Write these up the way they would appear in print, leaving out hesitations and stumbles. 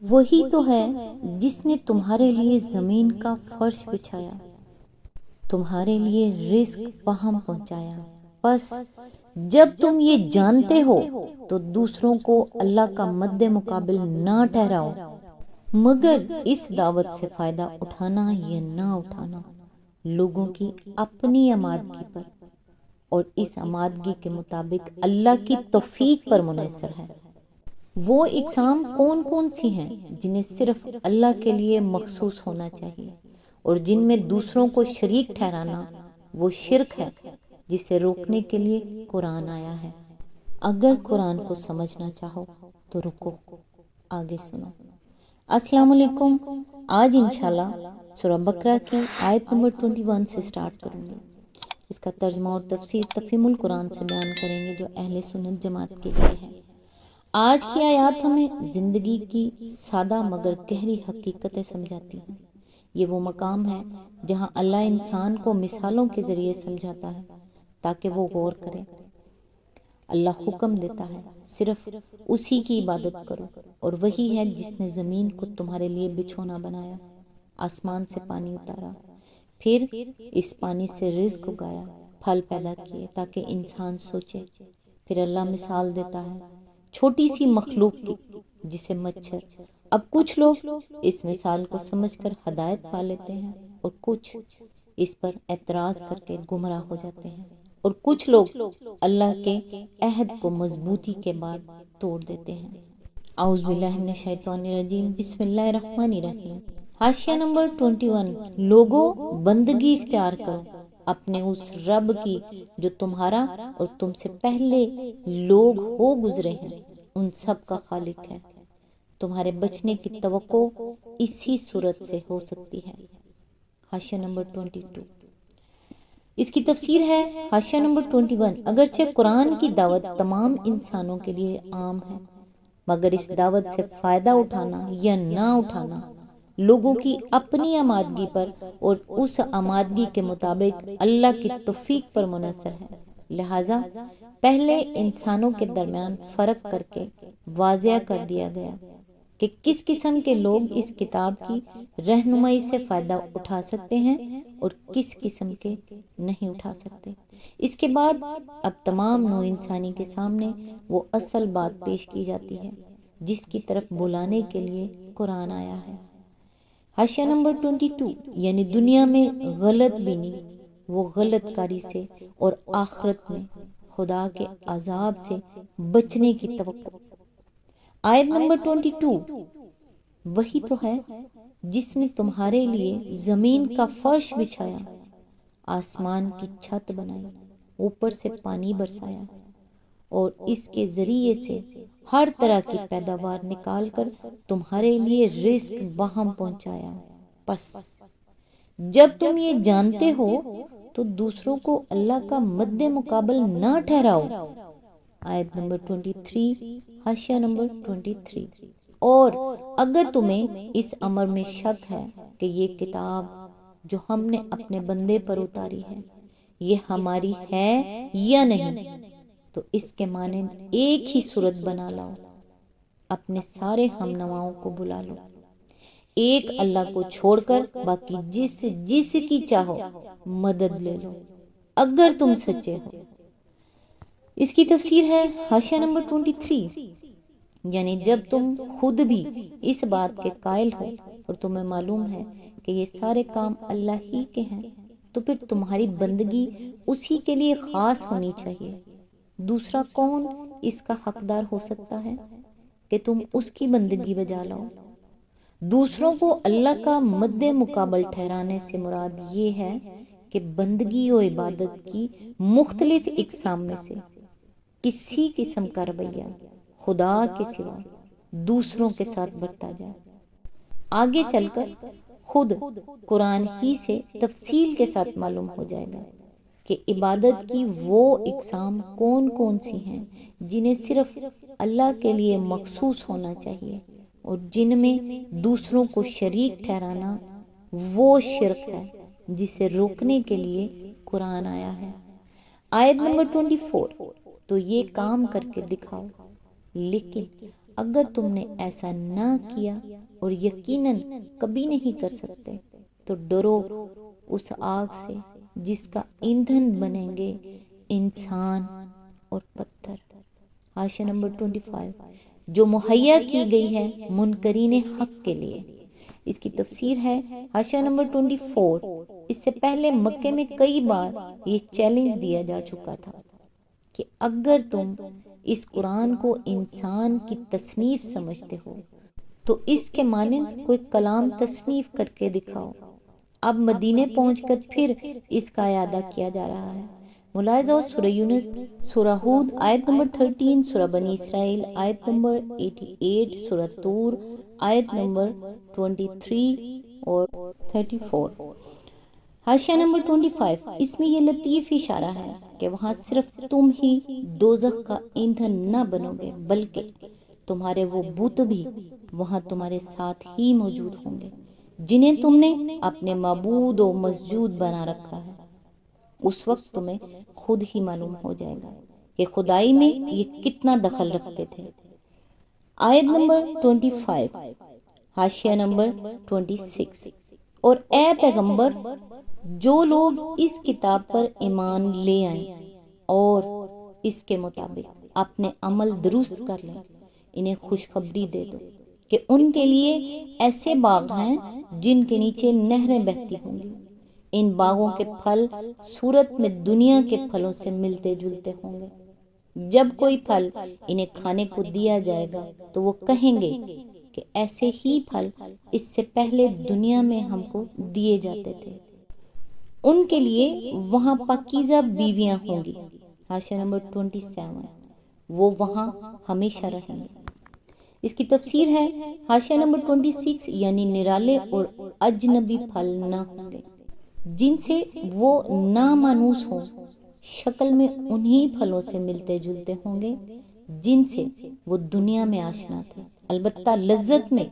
وہی تو ہے جس نے تمہارے لیے زمین کا فرش بچھایا، تمہارے لیے رزق فراہم پہنچایا۔ بس جب تم یہ جانتے ہو تو دوسروں کو اللہ کا مد مقابل نہ ٹھہراؤ، مگر اس دعوت سے فائدہ اٹھانا یا نہ اٹھانا لوگوں کی اپنی آمادگی پر اور اس آمادگی کے مطابق اللہ کی توفیق پر منحصر ہے۔ وہ اقسام کون کون سی ہیں جنہیں صرف اللہ کے لیے مخصوص ہونا چاہیے اور جن میں دوسروں کو شریک ٹھہرانا وہ شرک ہے، جسے روکنے کے لیے قرآن آیا ہے۔ اگر قرآن کو سمجھنا چاہو تو رکو، آگے سنو۔ السلام علیکم۔ آج انشاءاللہ سورہ بقرہ کی آیت نمبر 21 سے سٹارٹ کروں گی۔ اس کا ترجمہ اور تفسیر تفہیم القرآن سے بیان کریں گے جو اہل سنت جماعت کے لیے ہے۔ آج کی آیات ہمیں زندگی کی سادہ مگر گہری حقیقتیں سمجھاتی ہیں۔ یہ وہ مقام ہے جہاں اللہ انسان کو مثالوں کے ذریعے سمجھاتا ہے تاکہ وہ غور کرے۔ اللہ حکم دیتا ہے صرف اسی کی عبادت کرو، اور وہی ہے جس نے زمین کو تمہارے لیے بچھونا بنایا، آسمان سے پانی اتارا، پھر اس پانی سے رزق اگایا، پھل پیدا کیے تاکہ انسان سوچے۔ پھر اللہ مثال دیتا ہے چھوٹی سی مخلوق کی جسے مچھر۔ اب کچھ لوگ اس مثال کو سمجھ کر ہدایت پا لیتے ہیں اور کچھ اس پر اعتراض کر کے گمراہ ہو جاتے ہیں، اور کچھ لوگ اللہ کے عہد کو مضبوطی کے بعد توڑ دیتے ہیں۔ اعوذ باللہ من الشیطان الرجیم، بسم اللہ الرحمن الرحیم۔ حاشیہ نمبر 21۔ لوگوں، بندگی اختیار کرو اپنے اس رب کی جو تمہارا اور تم سے پہلے لوگ ہو گزرے ہیں، ان سب کا خالق ہے۔ تمہارے بچنے کی توقع اسی صورت سے ہو سکتی ہے۔ حاشیہ نمبر 22۔ اس کی تفسیر ہے حاشیہ نمبر 21۔ اگرچہ قرآن کی دعوت تمام انسانوں کے لیے عام ہے، مگر اس دعوت سے فائدہ اٹھانا یا نہ اٹھانا لوگوں کی اپنی آمادگی پر اور اس آمادگی کے مطابق اللہ کی توفیق پر منحصر ہے۔ لہٰذا پہلے انسانوں کے درمیان فرق کر کے واضح کر دیا گیا کہ کس قسم کے لوگ اس کتاب کی رہنمائی سے فائدہ اٹھا سکتے ہیں اور کس قسم کے نہیں اٹھا سکتے۔ اس کے بعد اب تمام نوع انسانی کے سامنے وہ اصل بات پیش کی جاتی ہے جس کی طرف بلانے کے لیے قرآن آیا ہے۔ حاشیہ نمبر 22۔ یعنی دنیا میں غلط بینی، وہ غلط کاری سے، اور آخرت میں خدا کے عذاب سے بچنے کی توقع۔ آیت نمبر 22۔ وہی تو ہے جس نے تمہارے لیے زمین کا فرش بچھایا، آسمان کی چھت بنائی، اوپر سے پانی برسایا، اور اس کے ذریعے سے ہر طرح کی پیداوار نکال کر تمہارے لیے رزق فراہم پہنچایا۔ پس جب تم یہ جانتے ہو تو دوسروں کو اللہ کا مد مقابل نہ ٹھہراؤ۔ آیت نمبر 23۔ حاشیہ نمبر 23۔ اور اگر تمہیں اس امر میں شک ہے کہ یہ کتاب جو ہم نے اپنے بندے پر اتاری ہے یہ ہماری ہے یا نہیں، تو اس کے مانند ایک ہی صورت بنا لاؤ، اپنے سارے ہم نواؤں کو بلا لو، ایک اللہ کو چھوڑ کر باقی جس کی چاہو مدد لے لو اگر تم سچے ہو۔ اس کی تفسیر ہے حاشیہ نمبر 23۔ یعنی جب تم خود بھی اس بات کے قائل ہو اور تمہیں معلوم ہے کہ یہ سارے کام اللہ ہی کے ہیں، تو پھر تمہاری بندگی اسی کے لیے خاص ہونی چاہیے۔ دوسرا کون اس کا حقدار ہو سکتا ہے کہ تم اس کی بندگی بجا لاؤ؟ دوسروں کو اللہ کا مد مقابل ٹھہرانے سے مراد یہ ہے کہ بندگی و عبادت کی مختلف اقسام میں سے کسی قسم کا رویہ خدا کے سوا دوسروں کے ساتھ برتا جائے۔ آگے چل کر خود قرآن ہی سے تفصیل کے ساتھ معلوم ہو جائے گا کہ عبادت کی وہ اقسام کون کون سی ہیں جنہیں صرف اللہ کے لیے مخصوص ہونا چاہیے، اور جن میں دوسروں کو شریک ٹھہرانا وہ شرک ہے جسے روکنے کے لیے قرآن آیا ہے۔ آیت نمبر 24۔ تو یہ کام کر کے دکھاؤ، لیکن اگر تم نے ایسا نہ کیا اور یقیناً کبھی نہیں کر سکتے تو ڈرو اس آگ سے جس کا ایندھن بنیں گے انسان اور پتھر۔ حاشیہ نمبر 25، جو مہیا کی گئی ہے منکرین حق کے لیے۔ اس کی تفسیر ہے حاشیہ نمبر 24۔ اس سے پہلے مکے میں کئی بار یہ چیلنج دیا جا چکا تھا کہ اگر تم اس قرآن کو انسان کی تصنیف سمجھتے ہو تو اس کے مانند کوئی کلام تصنیف کر کے دکھاؤ۔ اب مدینے پہنچ کر پھر اس کا اعادہ کیا جا رہا ہے۔ ملاحظہ ہو سورہ یونس، سورہ ہود آیت نمبر 13، سورہ بنی اسرائیل آیت نمبر 88، سورہ طور آیت نمبر 23 اور 34۔ حاشیہ نمبر 25، اس میں یہ لطیف اشارہ ہے کہ وہاں صرف تم ہی دوزخ کا ایندھن نہ بنو گے بلکہ تمہارے وہ بت بھی وہاں تمہارے ساتھ ہی موجود ہوں گے جنہیں تم نے اپنے معبود و مسجود بنا رکھا ہے۔ اس وقت تمہیں خود ہی معلوم ہو جائے گا کہ خدائی میں یہ کتنا دخل رکھتے تھے۔ آیت نمبر 25، حاشیہ نمبر 26، اور اے پیغمبر جو لوگ اس کتاب پر ایمان لے آئیں اور اس کے مطابق اپنے عمل درست کر لیں، انہیں خوشخبری دے دو کہ ان کے لیے ایسے باغ ہیں جن کے نیچے نہریں بہتی ہوں گی۔ ان باغوں کے پھل صورت میں دنیا کے پھلوں سے ملتے جلتے ہوں گے۔ جب کوئی پھل انہیں کھانے کو دیا جائے گا تو وہ کہیں گے کہ ایسے ہی پھل اس سے پہلے دنیا میں ہم کو دیے جاتے تھے۔ ان کے لیے وہاں پاکیزہ بیویاں ہوں گی۔ حاشیہ نمبر 27، وہ وہاں ہمیشہ رہیں گے۔ اس کی تفسیر ہے حاشیہ نمبر 26، یعنی نرالے اور اجنبی پھل نہ ہوں گے جن سے وہ نامانوس ہوں، شکل میں انہی پھلوں سے ملتے جلتے ہوں گے جن سے وہ دنیا میں آشنا تھے، البتہ لذت میں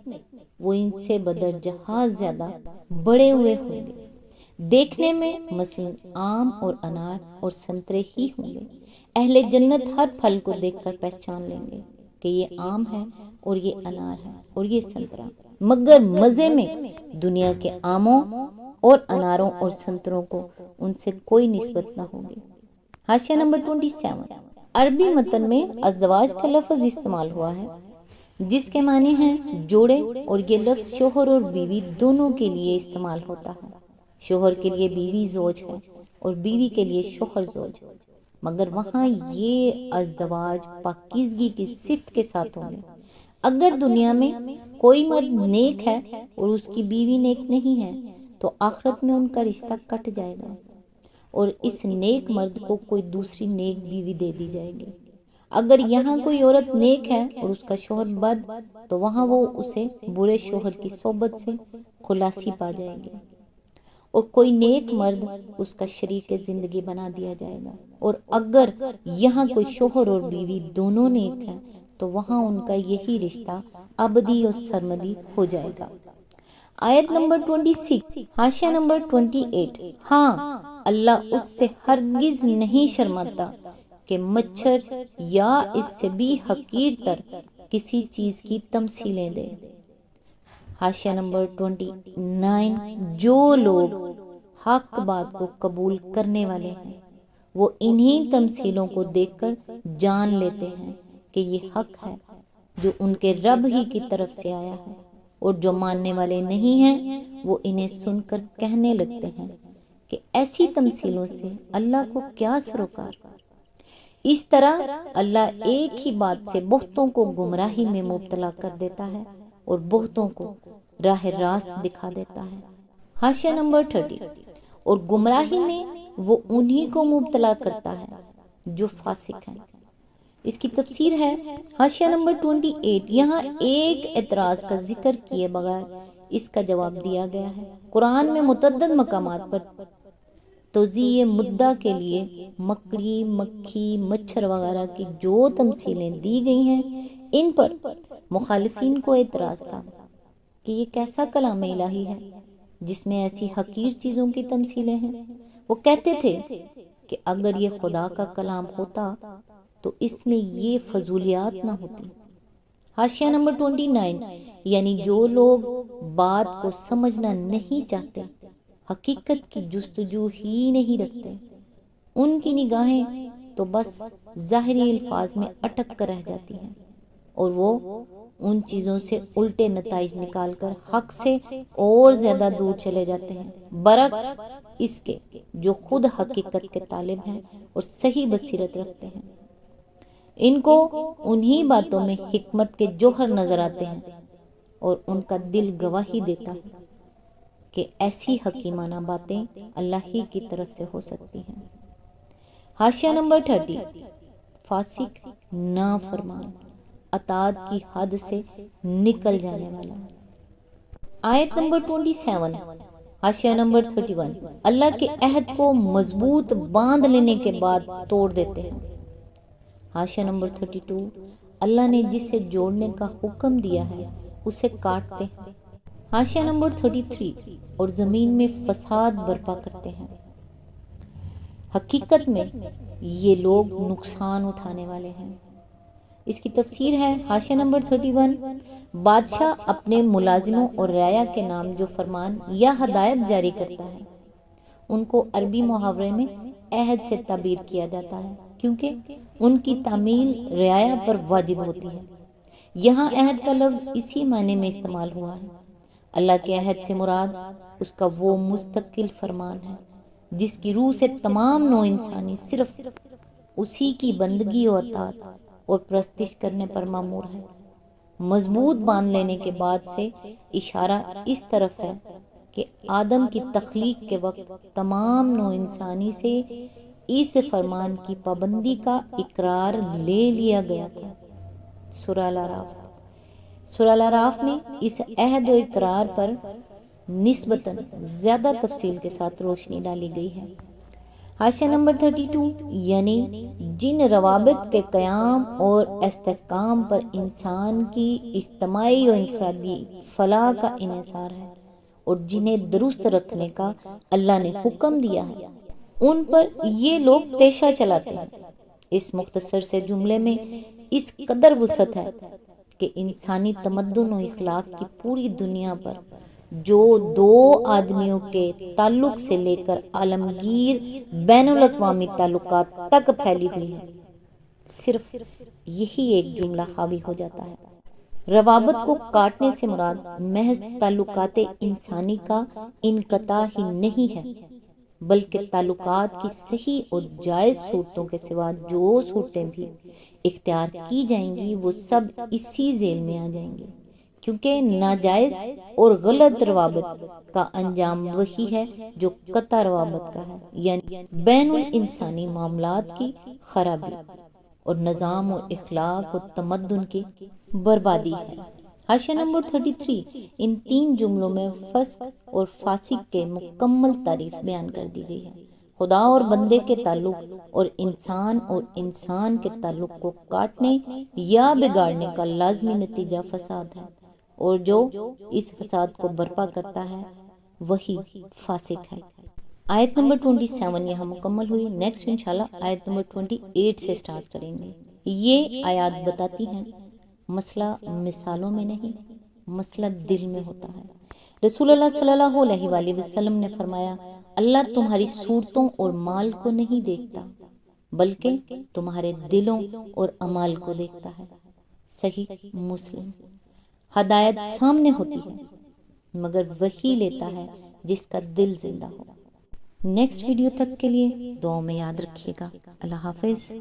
وہ ان سے بدرجہ زیادہ بڑے ہوئے ہوں گے۔ دیکھنے میں مثلا آم اور انار اور سنترے ہی ہوں گے۔ اہل جنت ہر پھل کو دیکھ کر پہچان لیں گے کہ یہ آم ہے اور یہ انار ہے اور یہ سنترا، مگر مزے میں دنیا کے آموں اور اناروں اور سنتروں کو ان سے کوئی نسبت نہ ہوگی۔ حاشیہ نمبر 27، عربی متن میں ازدواج کا لفظ استعمال ہوا ہے جس کے معنی ہیں جوڑے، اور یہ لفظ شوہر اور بیوی دونوں کے لیے استعمال ہوتا ہے۔ شوہر کے لیے بیوی زوج ہے اور بیوی کے لیے شوہر زوج، مگر وہاں یہ ازدواج پاکیزگی کی صفت کے ساتھ ہوں گے۔ اگر دنیا میں کوئی مرد نیک ہے اور اس کی بیوی نیک نہیں ہے تو آخرت میں ان کا رشتہ کٹ جائے گا اور اس نیک مرد کو کوئی دوسری نیک بیوی دے دی جائے گی۔ اگر یہاں کوئی عورت نیک ہے اور اس کا شوہر بد تو وہاں وہ اسے برے شوہر کی صحبت سے خلاصی پا جائے گی، اور کوئی نیک مرد اس کا شریک زندگی بنا دیا جائے گا۔ اور اگر یہاں کوئی شوہر اور بیوی دونوں نیک ہیں تو وہاں ان کا یہی رشتہ ابدی اور سرمدی ہو جائے گا۔ آیت نمبر 26، حاشیہ نمبر 28، ہاں اللہ اس سے ہرگز نہیں شرماتا کہ مچھر یا اس سے بھی حقیر تر کسی چیز کی تمثیلیں دے۔ حاشیہ نمبر 29، جو لوگ حق بات کو قبول کرنے والے ہیں وہ انہی تمثیلوں کو دیکھ کر جان لیتے ہیں کہ یہ حق ہے جو ان کے رب ہی کی طرف سے آیا ہے، اور جو ماننے والے نہیں ہیں وہ انہیں سن کر کہنے لگتے ہیں کہ ایسی تمثیلوں سے اللہ کو کیا سروکار۔ اس طرح اللہ ایک ہی بات سے بہتوں کو گمراہی میں مبتلا کر دیتا ہے اور بہتوں کو راہ راست دکھا دیتا ہے۔ حاشیہ نمبر 30، اور گمراہی میں وہ انہی کو مبتلا کرتا ہے جو فاسق ہیں۔ اس کی تفسیر ہے حاشیہ نمبر 28، یہاں ایک اعتراض کا ذکر کیے بغیر اس کا جواب دیا گیا ہے۔ قرآن میں متعدد مقامات پر توضیح مدعا کے لیے مکڑی، مکھی، مچھر وغیرہ کی جو تمثیلیں دی گئی ہیں ان پر مخالفین کو اعتراض تھا کہ یہ کیسا کلام الہی ہے جس میں ایسی حقیر چیزوں کی تمثیلیں ہیں۔ وہ کہتے تھے کہ اگر یہ خدا کا کلام ہوتا تو اس میں یہ فضولیات نہ ہوتی۔ حاشیہ نمبر 29، یعنی جو لوگ بات کو سمجھنا نہیں چاہتے، حقیقت کی جستجو ہی نہیں رکھتے، ان کی نگاہیں تو بس ظاہری الفاظ میں اٹک کر رہ جاتی ہیں، اور وہ ان چیزوں سے الٹے نتائج نکال کر حق سے اور زیادہ دور چلے جاتے ہیں، برعکس اس کے جو خود حقیقت کے طالب ہیں اور صحیح بصیرت رکھتے ہیں۔ ان کو انہی باتوں میں حکمت کے جوہر نظر آتے ہیں، اور ان کا دل گواہی دیتا ہے کہ ایسی حکیمانہ باتیں اللہ ہی کی طرف سے ہو سکتی ہیں۔ حاشیہ نمبر 30، فاسق، نافرمان، اطاعت کی حد سے نکل جانے والا۔ آیت نمبر 27، حاشیہ نمبر 31، اللہ کے عہد کو مضبوط باندھ لینے کے بعد توڑ دیتے ہیں۔ حاشیہ نمبر 32، اللہ نے جسے جوڑنے کا حکم دیا ہے اسے کاٹتے ہیں۔ حاشیہ نمبر 33، اور زمین میں فساد برپا کرتے ہیں۔ حقیقت میں یہ لوگ نقصان اٹھانے والے ہیں۔ اس کی تفسیر ہے حاشیہ نمبر 31، بادشاہ اپنے ملازموں اور رعایا کے نام جو فرمان یا ہدایت جاری کرتا ہے، ان کو عربی محاورے میں عہد سے تعبیر کیا جاتا ہے، کیونکہ ان کی تعمیل رعایا پر واجب ہوتی ہے۔ یہاں عہد کا لفظ اسی معنی میں استعمال ہوا ہے۔ اللہ کے عہد سے مراد اس کا وہ مستقل فرمان ہے جس کی روح سے تمام نوع انسانی صرف اسی کی بندگی و اطاعت اور پرستش کرنے پر مامور ہے۔ مضبوط باندھ لینے کے بعد سے اشارہ اس طرف ہے کہ آدم کی تخلیق کے وقت تمام نوع انسانی سے اس فرمان کی پابندی کا اقرار لے لیا گیا تھا۔ سورہ الاعراف میں اس عہد و اقرار پر نسبتاً زیادہ تفصیل کے ساتھ روشنی ڈالی گئی ہے۔ حاشیہ نمبر 32، یعنی جن روابط کے قیام اور استحکام پر انسان کی اجتماعی و انفرادی فلاح کا انحصار ہے اور جنہیں درست رکھنے کا اللہ نے حکم دیا ہے، ان پر یہ لوگ تیشہ چلاتے ہیں۔ اس مختصر سے جملے میں اس قدر وسعت ہے کہ انسانی تمدن و اخلاق کی پوری دنیا پر جو دو آدمیوں کے تعلق سے لے کر عالمگیر بین الاقوامی تعلقات تک پھیلی ہوئی ہے، صرف یہی ایک جملہ حاوی ہو جاتا ہے۔ روابط کو کاٹنے سے مراد محض تعلقات انسانی کا انقطاع ہی نہیں ہے، بلکہ تعلقات کی صحیح اور جائز صورتوں کے سوا جو صورتیں بھی اختیار کی جائیں گی وہ سب اسی ذیل میں آ جائیں گی، کیونکہ ناجائز اور غلط روابط کا انجام وہی ہے جو قطع روابط کا ہے، یعنی بین الانسانی معاملات کی خرابی اور نظام و اخلاق و تمدن کی بربادی ہے۔ حاشیہ نمبر 33، ان تین جملوں میں فسق اور فاسق کے مکمل تعریف بیان کر دی گئی ہے۔ خدا اور بندے کے تعلق اور انسان کے تعلق کو کاٹنے یا بگاڑنے کا لازمی نتیجہ فساد ہے، اور جو اس فساد کو برپا کرتا ہے وہی فاسق ہے۔ آیت نمبر 27 یہاں مکمل ہوئی۔ نیکسٹ انشاءاللہ آیت نمبر 28 سے سٹارٹ کریں گے۔ یہ آیات بتاتی ہیں مسئلہ مثالوں میں نہیں، مسئلہ دل میں ہوتا ہے۔ رسول اللہ صلی اللہ علیہ وآلہ وسلم نے فرمایا، اللہ تمہاری صورتوں اور مال کو نہیں دیکھتا بلکہ تمہارے دلوں اور اعمال کو دیکھتا ہے۔ صحیح مسلم۔ ہدایت سامنے ہوتی ہے مگر وہی لیتا ہے جس کا دل زندہ ہو۔ نیکسٹ ویڈیو تک کے لیے دعاؤں میں یاد رکھیے گا۔ اللہ حافظ۔